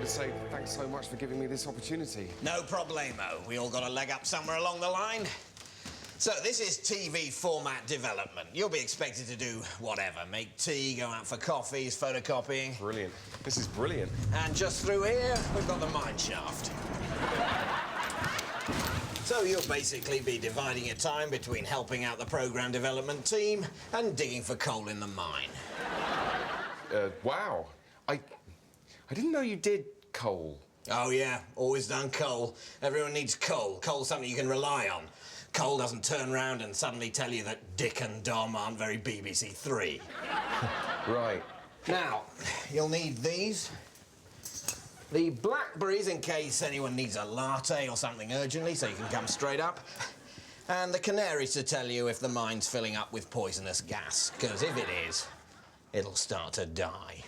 to say thanks so much for giving me this opportunity. No problemo. We all got a leg up somewhere along the line. So this is TV format development. You'll be expected to do whatever. Make tea, go out for coffees, photocopying. Brilliant. This is brilliant. And just through here, we've got the mine shaft. So you'll basically be dividing your time between helping out the programme development team and digging for coal in the mine. Wow. I didn't know you did coal. Oh, yeah. Always done coal. Everyone needs coal. Coal's something you can rely on. Coal doesn't turn round and suddenly tell you that Dick and Dom aren't very BBC Three. Right. Now, you'll need these. The blackberries in case anyone needs a latte or something urgently so you can come straight up. And the canaries to tell you if the mine's filling up with poisonous gas. Because if it is, it'll start to die.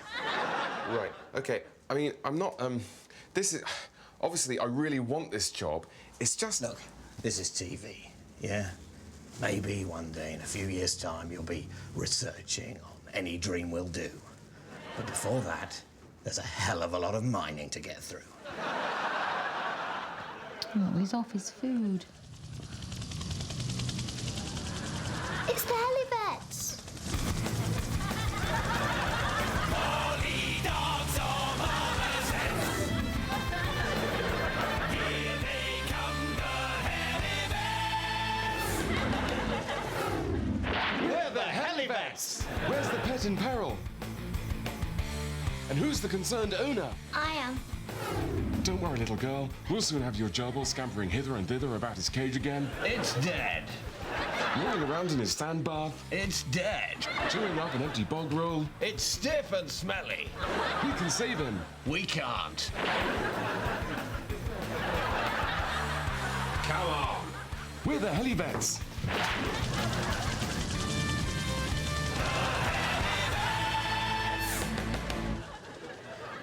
Right. OK. I mean, I'm not, this is... Obviously, I really want this job. It's just... Look, this is TV, yeah? Maybe one day in a few years' time you'll be researching on Any Dream Will Do. But before that, there's a hell of a lot of mining to get through. Oh, he's off his food. It's the Helivets! Where's the pet in peril? And who's the concerned owner? I am. Don't worry, little girl. We'll soon have your gerbil scampering hither and thither about his cage again. It's dead. Rolling around in his sand bath. It's dead. Chewing up an empty bog roll. It's stiff and smelly. We can save him. We can't. Come on. We're the Helivets.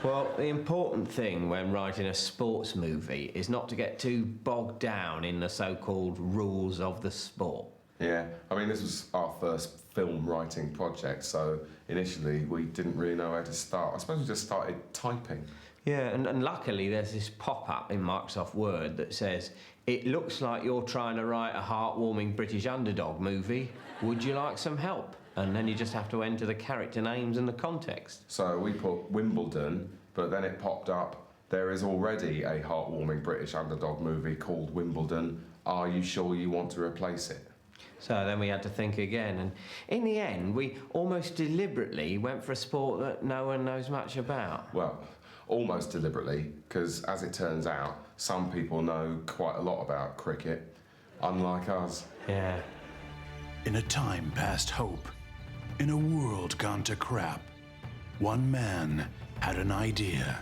Well, the important thing when writing a sports movie is not to get too bogged down in the so-called rules of the sport. Yeah, I mean, this was our first film writing project, so initially we didn't really know where to start. I suppose we just started typing. Yeah, and luckily there's this pop-up in Microsoft Word that says, "It looks like you're trying to write a heartwarming British underdog movie. Would you like some help?" And then you just have to enter the character names and the context. So we put Wimbledon, but then it popped up, there is already a heartwarming British underdog movie called Wimbledon. Are you sure you want to replace it? So then we had to think again, and in the end, we almost deliberately went for a sport that no one knows much about. Well, almost deliberately, because as it turns out, some people know quite a lot about cricket, unlike us. Yeah. In a time past hope, in a world gone to crap, one man had an idea.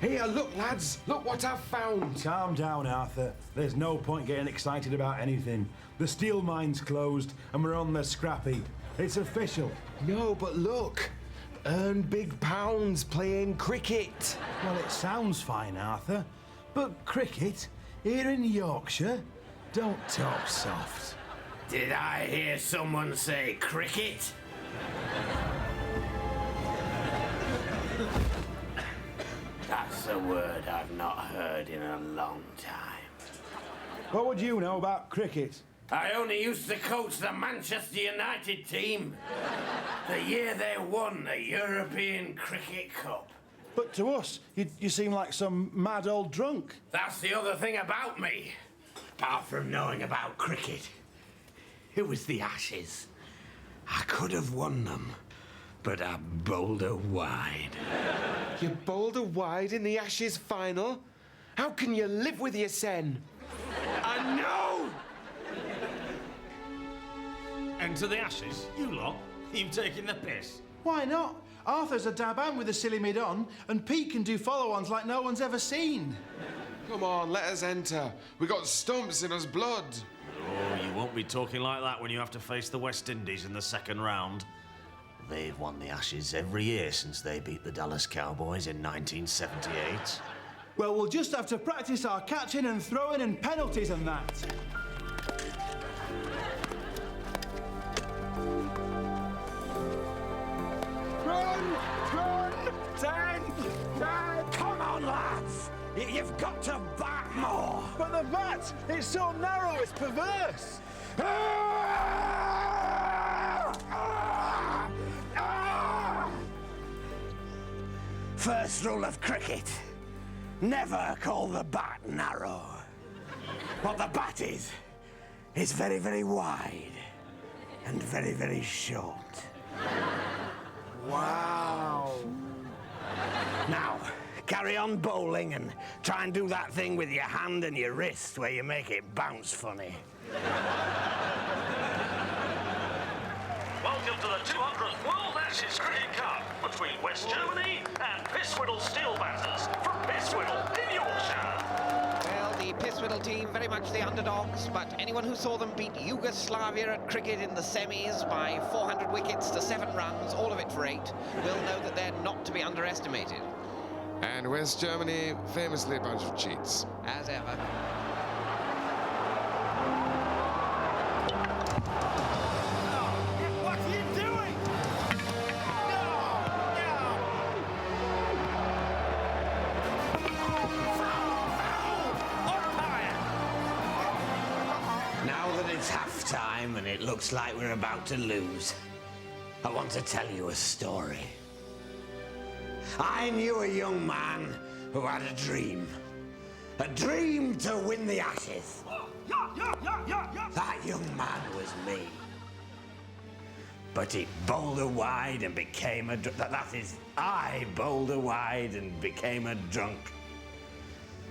Here, look, lads, look what I've found. Calm down, Arthur. There's no point getting excited about anything. The steel mine's closed and we're on the scrappy. It's official. No, but look. Earn big pounds playing cricket. Well, it sounds fine, Arthur. But cricket, here in Yorkshire, don't talk soft. Did I hear someone say cricket? That's a word I've not heard in a long time. What would you know about cricket? I only used to coach the Manchester United team. The year they won the European Cricket Cup. But to us, you seem like some mad old drunk. That's the other thing about me. Apart from knowing about cricket. It was the Ashes. I could have won them, but I bowled her wide. You bowled her wide in the Ashes final? How can you live with your sen? I know! Enter the Ashes, you lot? You taking the piss? Why not? Arthur's a dab hand with a silly mid on, and Pete can do follow-ons like no one's ever seen. Come on, let us enter. We got stumps in us blood. Oh, you won't be talking like that when you have to face the West Indies in the second round. They've won the Ashes every year since they beat the Dallas Cowboys in 1978. Well, we'll just have to practice our catching and throwing and penalties and that. Run! 10! 10! Come on! on, lads! You've got to back more! But the bat, it's so narrow, it's perverse. First rule of cricket, never call the bat narrow. What the bat is very, very wide and very, very short. Wow. Now, carry on bowling and try and do that thing with your hand and your wrist where you make it bounce funny. Welcome to the 200th World Ashes Cricket Cup between West Germany and Pisswhiddle Steel Batters from Pisswhiddle in Yorkshire. Well, the Pisswhiddle team very much the underdogs, but anyone who saw them beat Yugoslavia at cricket in the semis by 400 wickets to 7 runs, all of it for 8, will know that they're not to be underestimated. And West Germany, famously a bunch of cheats. As ever. What are you doing? Now that it's half-time and it looks like we're about to lose, I want to tell you a story. I knew a young man who had a dream to win the Ashes. That young man was me. But he bowled her wide and became a that is, I bowled her wide and became a drunk.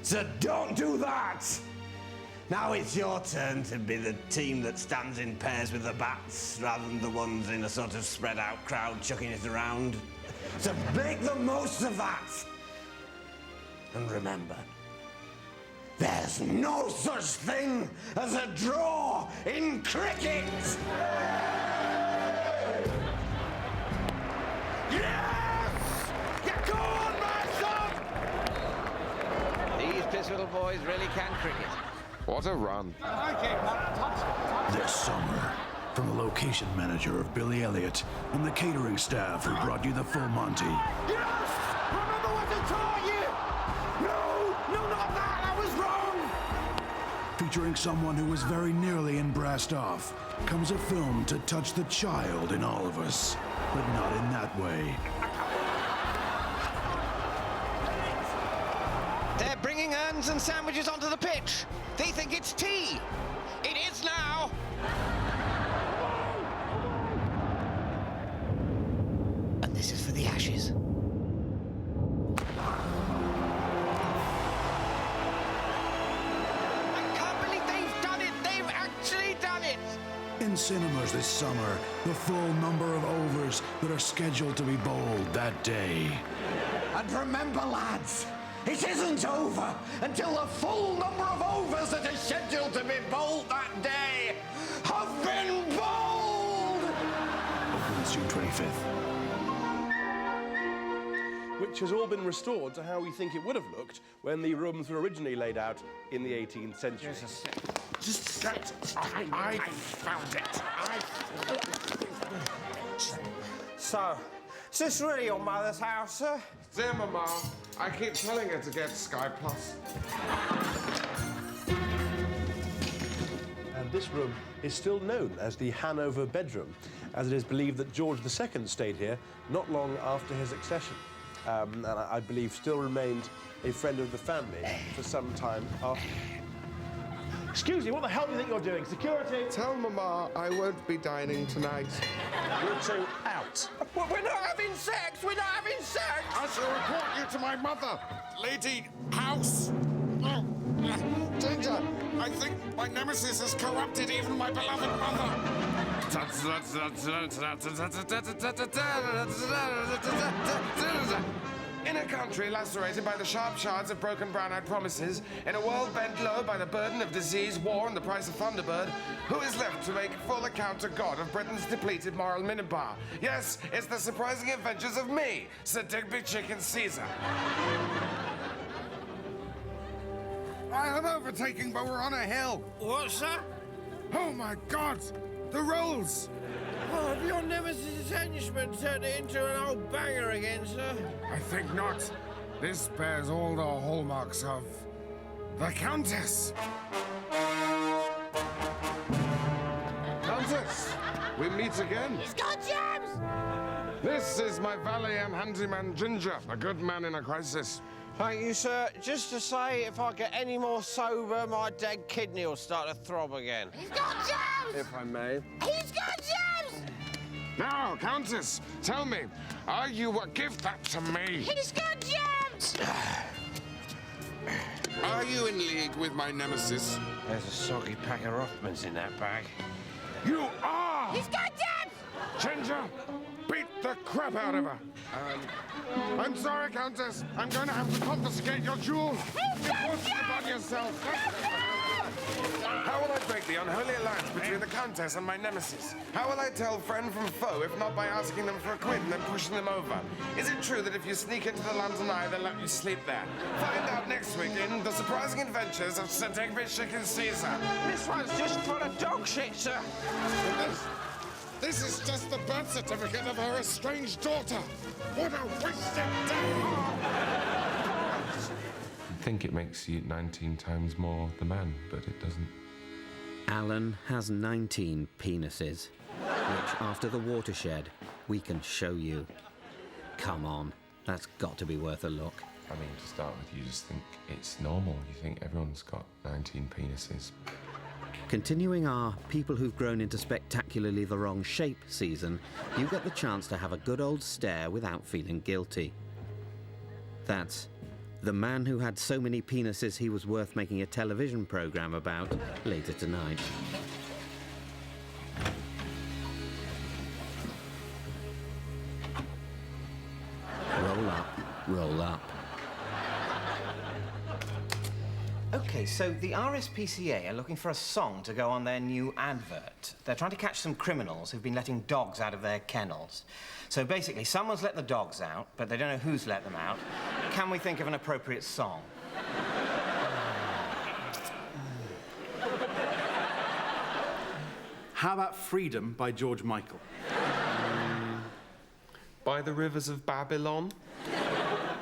So don't do that! Now it's your turn to be the team that stands in pairs with the bats rather than the ones in a sort of spread out crowd chucking it around. So make the most of that! And remember, there's no such thing as a draw in cricket! Yes! Yeah, go on, my son! These Pisswhiddle boys really can cricket. What a run. This summer, from the location manager of Billy Elliot and the catering staff who brought you the full Monty. Yes! Remember what I taught you! No, not that! I was wrong! Featuring someone who was very nearly in Brassed Off, comes a film to touch the child in all of us, but not in that way. They're bringing urns and sandwiches onto the pitch. They think it's tea. It is now. And this is for the Ashes. I can't believe they've done it. They've actually done it. In cinemas this summer, the full number of overs that are scheduled to be bowled that day. And remember, lads, it isn't over until the full number of overs that are scheduled to be bowled that day have been bowled! Opens June 25th. Which has all been restored to how we think it would have looked when the rooms were originally laid out in the 18th century. I found it. So, is this really your mother's house, sir? Dear Mama, I keep telling her to get Sky Plus. And this room is still known as the Hanover bedroom, as it is believed that George II stayed here not long after his accession. And I believe still remained a friend of the family for some time after. Excuse me, what the hell do you think you're doing? Security! Tell Mama I won't be dining tonight. You two out. We're not having sex! We're not having sex! I shall report you to my mother, Lady House. Danger! I think my nemesis has corrupted even my beloved mother. In a country lacerated by the sharp shards of broken brown-eyed promises, in a world bent low by the burden of disease, war, and the price of Thunderbird, who is left to make full account to God of Britain's depleted moral minibar? Yes, it's the surprising adventures of me, Sir Digby Chicken Caesar. I am overtaking, but we're on a hill. What's that? Oh my God! The rolls! Oh, have your nemesis' henchman turned it into an old banger again, sir? I think not. This bears all the hallmarks of the Countess. Countess, we meet again. He's got jams! This is my valet and handyman Ginger, a good man in a crisis. Thank you, sir. Just to say, if I get any more sober, my dead kidney will start to throb again. He's got jams! If I may. He's got jams! Now, Countess, tell me, are you... give that to me. He's got jams! Are you in league with my nemesis? There's a soggy pack of Rothmans in that bag. You are! He's got jams! Ginger, beat the crap out of her. I'm sorry, Countess. I'm going to have to confiscate your jewels. You forced it upon yourself. How will I break the unholy alliance between the Countess and my nemesis? How will I tell friend from foe if not by asking them for a quid and then pushing them over? Is it true that if you sneak into the London Eye, they'll let you sleep there? Find out next week in The Surprising Adventures of Sir Digby Chicken Caesar. This one's just full of dog shit, sir. This is just the birth certificate of her estranged daughter. What a wasted day! I think it makes you 19 times more the man, but it doesn't. Alan has 19 penises, which, after the watershed, we can show you. Come on, that's got to be worth a look. I mean, to start with, you just think it's normal. You think everyone's got 19 penises. Continuing our People Who've Grown into Spectacularly the Wrong Shape season, you get the chance to have a good old stare without feeling guilty. That's The Man Who Had So Many Penises He Was Worth Making a Television Programme About later tonight. Roll up, roll up. OK, so the RSPCA are looking for a song to go on their new advert. They're trying to catch some criminals who've been letting dogs out of their kennels. So basically, someone's let the dogs out, but they don't know who's let them out. Can we think of an appropriate song? How about Freedom by George Michael? By the Rivers of Babylon?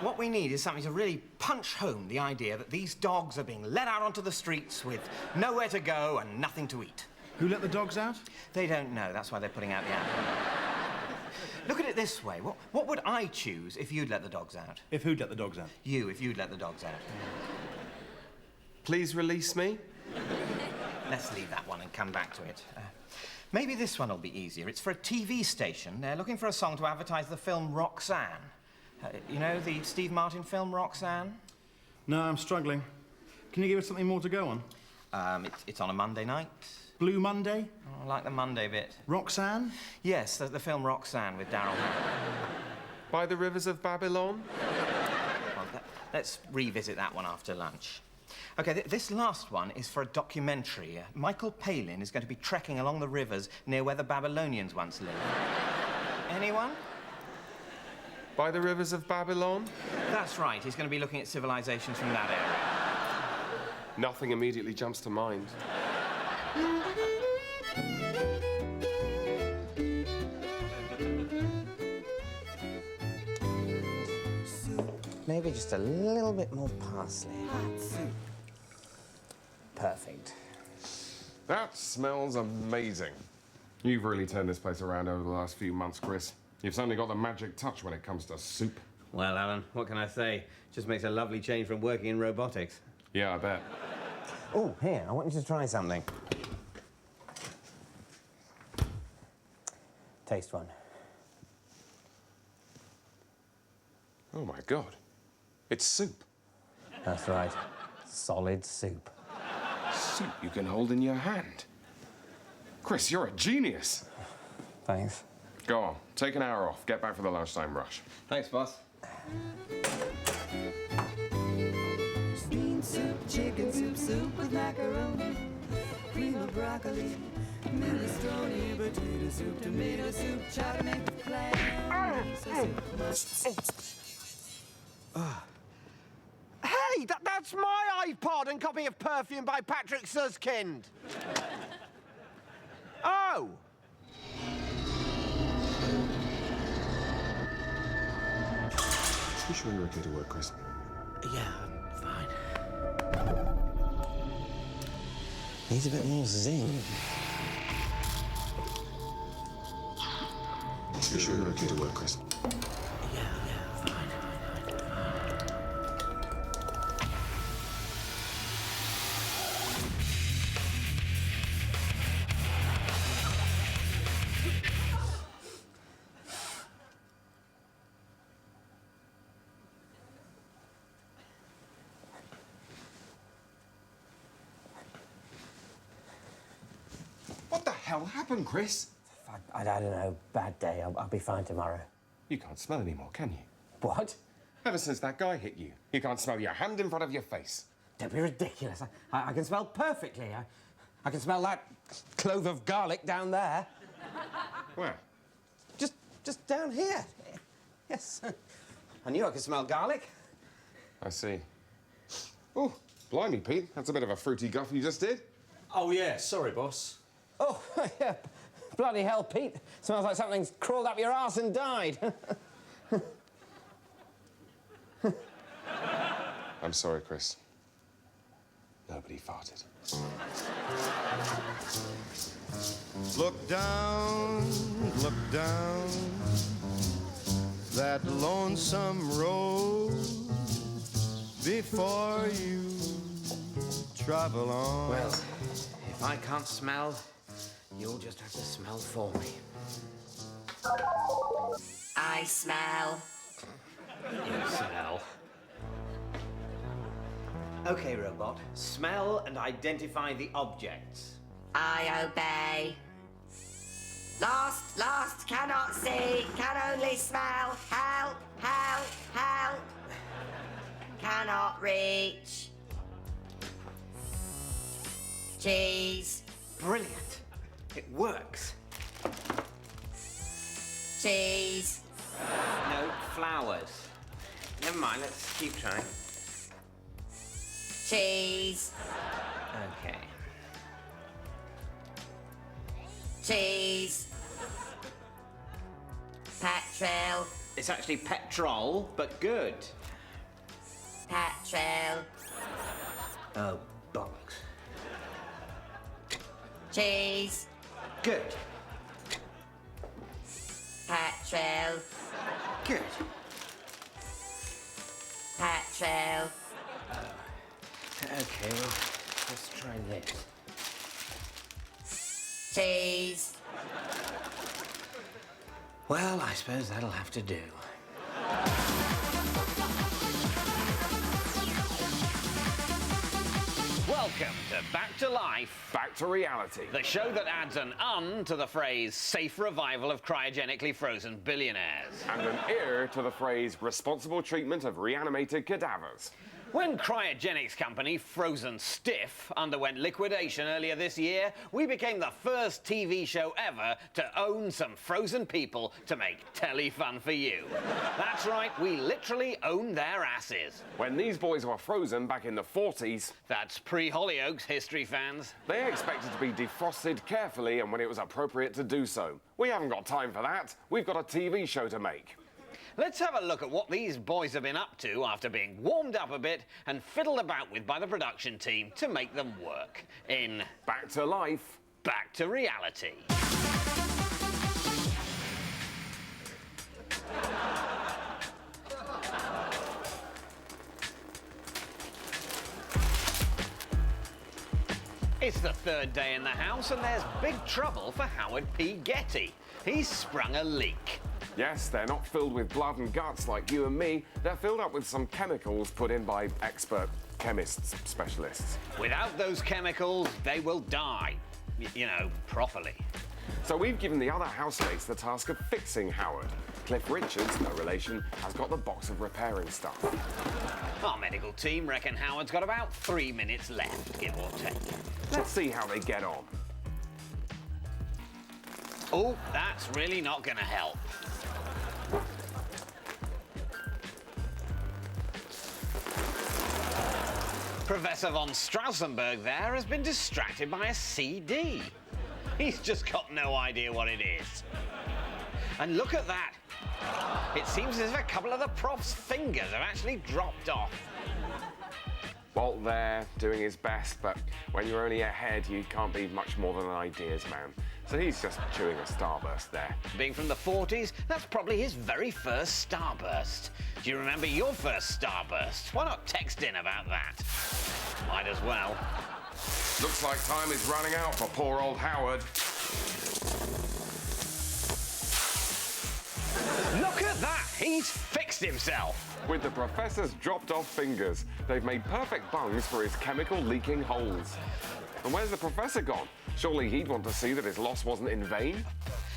What we need is something to really punch home the idea that these dogs are being let out onto the streets with nowhere to go and nothing to eat. Who let the dogs out? They don't know. That's why they're putting out the advert. Look at it this way. What would I choose if you'd let the dogs out? If who'd let the dogs out? You, if you'd let the dogs out. Please release me. Let's leave that one and come back to it. Maybe this one will be easier. It's for a TV station. They're looking for a song to advertise the film Roxanne. You know, the Steve Martin film, Roxanne? No, I'm struggling. Can you give us something more to go on? It's on a Monday night. Blue Monday? Oh, I like the Monday bit. Roxanne? Yes, the film Roxanne with Daryl Hannah. By the Rivers of Babylon? Well, let's revisit that one after lunch. OK, this last one is for a documentary. Michael Palin is going to be trekking along the rivers near where the Babylonians once lived. Anyone? By the Rivers of Babylon? That's right. He's going to be looking at civilizations from that area. Nothing immediately jumps to mind. Maybe just a little bit more parsley. Perfect. That smells amazing. You've really turned this place around over the last few months, Chris. You've certainly got the magic touch when it comes to soup. Well, Alan, what can I say? Just makes a lovely change from working in robotics. Yeah, I bet. Oh, here, I want you to try something. Taste one. Oh, my God. It's soup. That's right. Solid soup. Soup you can hold in your hand. Chris, you're a genius. Thanks. Go on, take an hour off. Get back for the lunchtime rush. Thanks, boss. Bean soup, chicken soup, soup with macaroni, cream of broccoli, minestrone, potato soup, tomato soup, chowder made with clams. Hey, that's my iPod and copy of Perfume by Patrick Suskind. Oh! You sure you're okay to work, Chris? Yeah, fine. Needs a bit more zing. You sure you're okay to work, Chris? What the hell happened, Chris? I don't know. Bad day. I'll be fine tomorrow. You can't smell anymore, can you? What? Ever since that guy hit you, you can't smell your hand in front of your face. Don't be ridiculous. I can smell perfectly. I can smell that clove of garlic down there. Where? Just down here. Yes. I knew I could smell garlic. I see. Oh, blimey, Pete. That's a bit of a fruity guff you just did. Oh, yeah. Sorry, boss. Oh, yeah. Bloody hell, Pete. Smells like something's crawled up your arse and died. I'm sorry, Chris. Nobody farted. Look down, that lonesome road before you travel on. Well, if I can't smell, you'll just have to smell for me. I smell. You smell. OK, robot. Smell and identify the objects. I obey. Lost, cannot see, can only smell. Help, help, help. Cannot reach. Cheese. Brilliant. It works. Cheese. No, flowers. Never mind, let's keep trying. Cheese. OK. Cheese. Petrol. It's actually petrol, but good. Petrol. Oh, bollocks. Cheese. Good. Petrol. Good. Petrol. OK, well, let's try this. Cheese. Well, I suppose that'll have to do. Welcome to Back to Life. Back to reality. The show that adds an to the phrase safe revival of cryogenically frozen billionaires. And an to the phrase responsible treatment of reanimated cadavers. When cryogenics company Frozen Stiff underwent liquidation earlier this year, we became the first TV show ever to own some frozen people to make telly fun for you. That's right, we literally own their asses. When these boys were frozen back in the 40s... That's pre-Hollyoaks, history fans. They expected to be defrosted carefully and when it was appropriate to do so. We haven't got time for that. We've got a TV show to make. Let's have a look at what these boys have been up to after being warmed up a bit and fiddled about with by the production team to make them work in Back to Life, Back to Reality. It's the third day in the house and there's big trouble for Howard P. Getty. He's sprung a leak. Yes, they're not filled with blood and guts like you and me. They're filled up with some chemicals put in by expert chemists, specialists. Without those chemicals, they will die. You know, properly. So we've given the other housemates the task of fixing Howard. Cliff Richards, no relation, has got the box of repairing stuff. Our medical team reckon Howard's got about 3 minutes left, give or take. Let's see how they get on. Oh, that's really not going to help. Professor von Strausenberg there has been distracted by a CD. He's just got no idea what it is. And look at that. It seems as if a couple of the prof's fingers have actually dropped off. Walt there, doing his best, but when you're only a head, you can't be much more than an ideas man. So he's just chewing a starburst there. Being from the 40s, that's probably his very first starburst. Do you remember your first starburst? Why not text in about that? Might as well. Looks like time is running out for poor old Howard. Look at that! He's fixed himself. With the professor's dropped-off fingers, they've made perfect bungs for his chemical-leaking holes. And where's the professor gone? Surely he'd want to see that his loss wasn't in vain.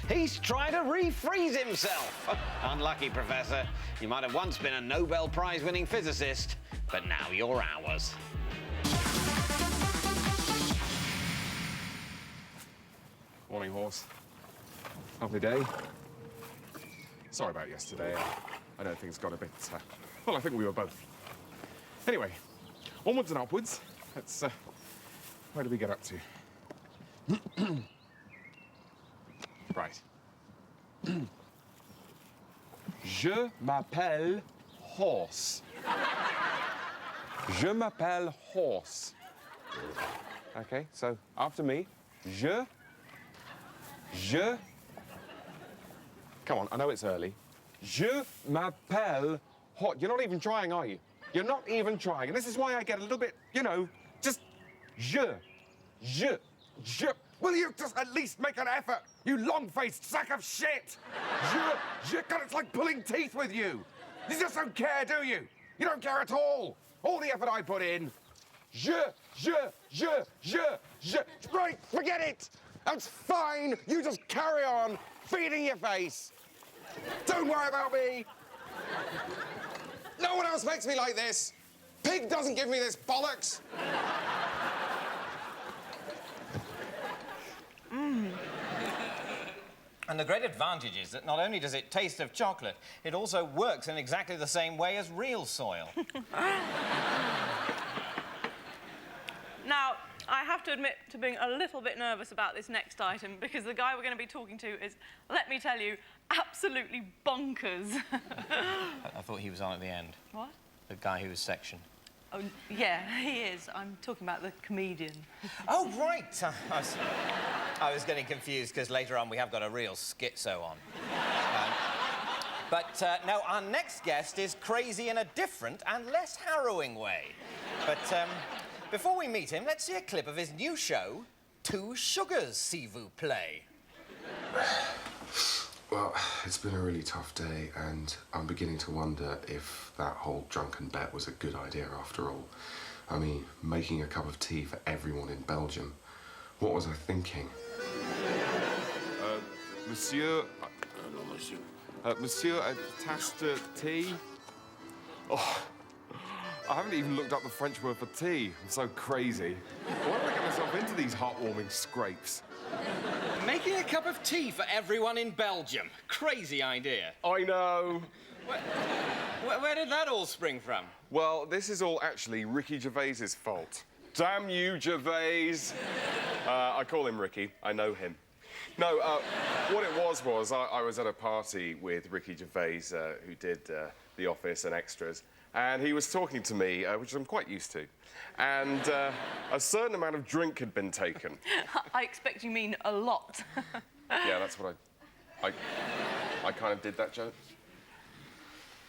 He's trying to refreeze himself. Unlucky, Professor. You might have once been a Nobel Prize-winning physicist, but now you're ours. Morning, horse. Lovely day. Sorry about yesterday. I know things got a bit, well, I think we were both. Anyway, onwards and upwards. Let's, where do we get up to? Right. Je m'appelle Horse. Je m'appelle Horse. Okay, so after me. Je. Come on, I know it's early. Je m'appelle Horse. You're not even trying, are you? You're not even trying. And this is why I get a little bit, you know, just je. Will you just at least make an effort, you long-faced sack of shit? God, it's like pulling teeth with you. You just don't care, do you? You don't care at all. All the effort I put in. Right, forget it. That's fine. You just carry on feeding your face. Don't worry about me. No one else makes me like this. Pig doesn't give me this bollocks. And the great advantage is that not only does it taste of chocolate, it also works in exactly the same way as real soil. Now, I have to admit to being a little bit nervous about this next item because the guy we're going to be talking to is, let me tell you, absolutely bonkers. I thought he was on at the end. What? The guy who was sectioned. Oh, yeah, he is. I'm talking about the comedian. Oh, right. I was getting confused because later on we have got a real schizo on. But no, our next guest is crazy in a different and less harrowing way. But before we meet him, let's see a clip of his new show, Two Sugars, s'il vous plaît. Well, it's been a really tough day, and I'm beginning to wonder if that whole drunken bet was a good idea after all. I mean, making a cup of tea for everyone in Belgium. What was I thinking? Monsieur... no, monsieur. Monsieur, a tasse de tea? Oh, I haven't even looked up the French word for tea. I'm so crazy. Why do I get myself into these heartwarming scrapes? Making a cup of tea for everyone in Belgium. Crazy idea. I know. Where did that all spring from? Well, this is all actually Ricky Gervais's fault. Damn you, Gervais. I call him Ricky. I know him. No, what it was I was at a party with Ricky Gervais, who did The Office and Extras, and he was talking to me, which I'm quite used to, and a certain amount of drink had been taken. I expect you mean a lot. Yeah, that's what I kind of did that joke.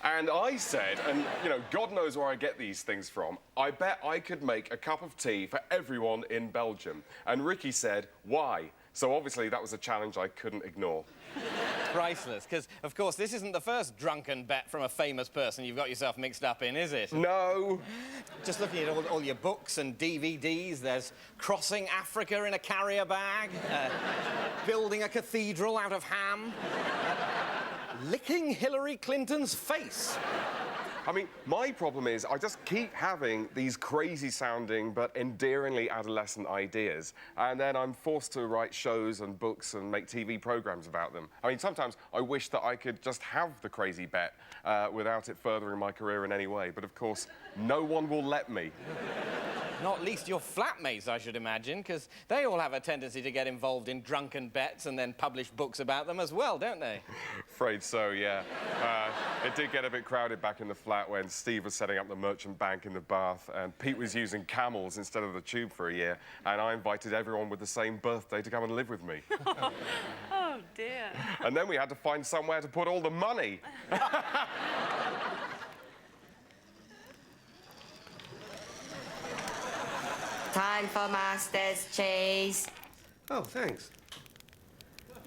And I said, and, you know, God knows where I get these things from, I bet I could make a cup of tea for everyone in Belgium. And Ricky said, why? So obviously that was a challenge I couldn't ignore. Priceless, because, of course, this isn't the first drunken bet from a famous person you've got yourself mixed up in, is it? No. Just looking at all your books and DVDs, there's crossing Africa in a carrier bag, building a cathedral out of ham, licking Hillary Clinton's face. I mean, my problem is I just keep having these crazy-sounding but endearingly adolescent ideas, and then I'm forced to write shows and books and make TV programmes about them. I mean, sometimes I wish that I could just have the crazy bet without it furthering my career in any way, but of course, no one will let me. Not least your flatmates, I should imagine, because they all have a tendency to get involved in drunken bets and then publish books about them as well, don't they? Afraid so, yeah. It did get a bit crowded back in the flat when Steve was setting up the merchant bank in the Bath and Pete was using camels instead of the tube for a year, and I invited everyone with the same birthday to come and live with me. Oh, dear. And then we had to find somewhere to put all the money. Time for Master's cheese. Oh, thanks.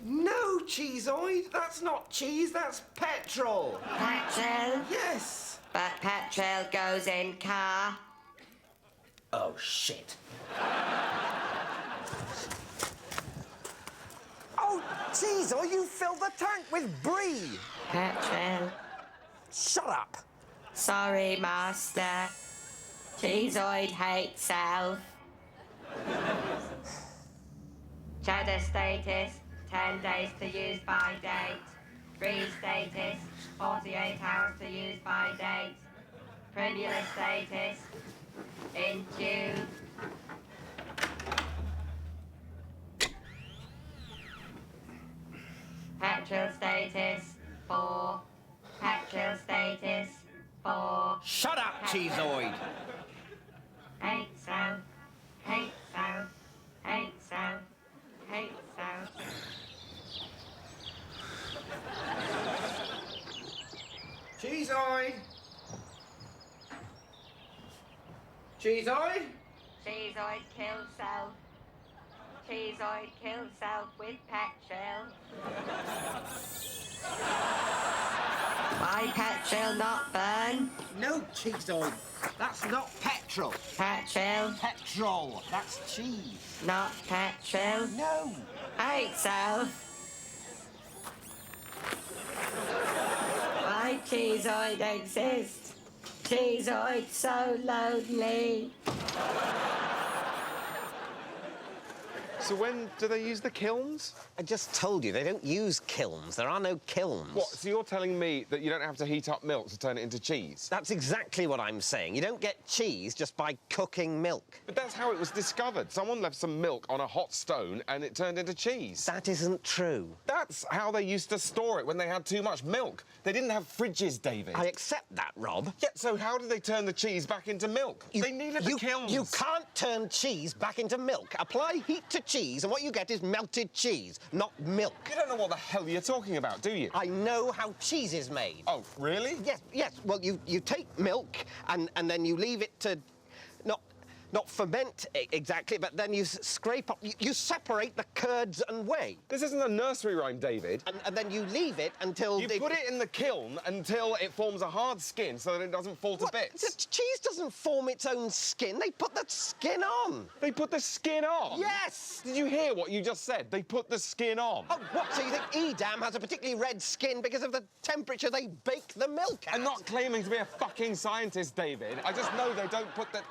No, Cheeseoid, that's not cheese, that's petrol. Petrol? Yes. But petrol goes in car. Oh, shit. Oh, Cheeseoid, you filled the tank with brie. Petrol. Shut up. Sorry, Master. Cheeseoid hates self. Cheddar status, 10 days to use by date. Brie status, 48 hours to use by date. Premier status, in tube. Petrol status, 4. Petrol status, 4. Shut up, Cheeseoid. Hate self, hate self, hate self, hate self. Cheeseoid. Cheeseoid? Cheeseoid kills self. Cheeseoid kills self with petrol. Why petrol not burn? No, Cheeseoid. That's not petrol. Petrol? Petrol. That's cheese. Not petrol? No. Hate self. Why Cheeseoid exists? Cheeseoid so lonely. So when do they use the kilns? I just told you, they don't use kilns. There are no kilns. What, so you're telling me that you don't have to heat up milk to turn it into cheese? That's exactly what I'm saying. You don't get cheese just by cooking milk. But that's how it was discovered. Someone left some milk on a hot stone and it turned into cheese. That isn't true. That's how they used to store it when they had too much milk. They didn't have fridges, David. I accept that, Rob. Yeah, so how did they turn the cheese back into milk? They needed the kilns. You can't turn cheese back into milk. Apply heat to cheese and what you get is melted cheese, not milk. You don't know what the hell you're talking about, do you? I know how cheese is made. Oh, really? Yes. Well, you take milk and then you leave it to not ferment exactly, but then you scrape up, you separate the curds and whey. This isn't a nursery rhyme, David. And then you leave it until... You put it in the kiln until it forms a hard skin so that it doesn't fall to bits. Cheese doesn't form its own skin. They put the skin on. They put the skin on? Yes! Did you hear what you just said? They put the skin on. Oh, what? So you think Edam has a particularly red skin because of the temperature they bake the milk at? I'm not claiming to be a fucking scientist, David. I just know they don't put the...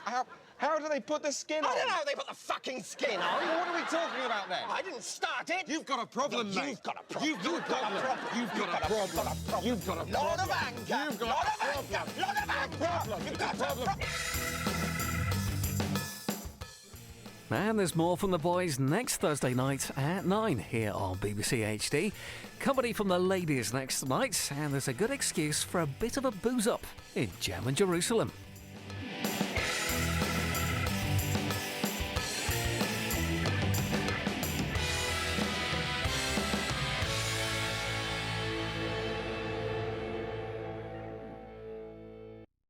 How do they put the skin on? I don't know how they put the fucking skin on. What are we talking about then? I didn't start it. You've got a problem, mate. You've got a problem. You've got a problem. You've got a problem. You've got a problem. Lot of anger. You've got a problem. Lot of anger. You've got a problem. And there's more from the boys next Thursday night at 9 here on BBC HD. Company from the ladies next night, and there's a good excuse for a bit of a booze up in German Jerusalem.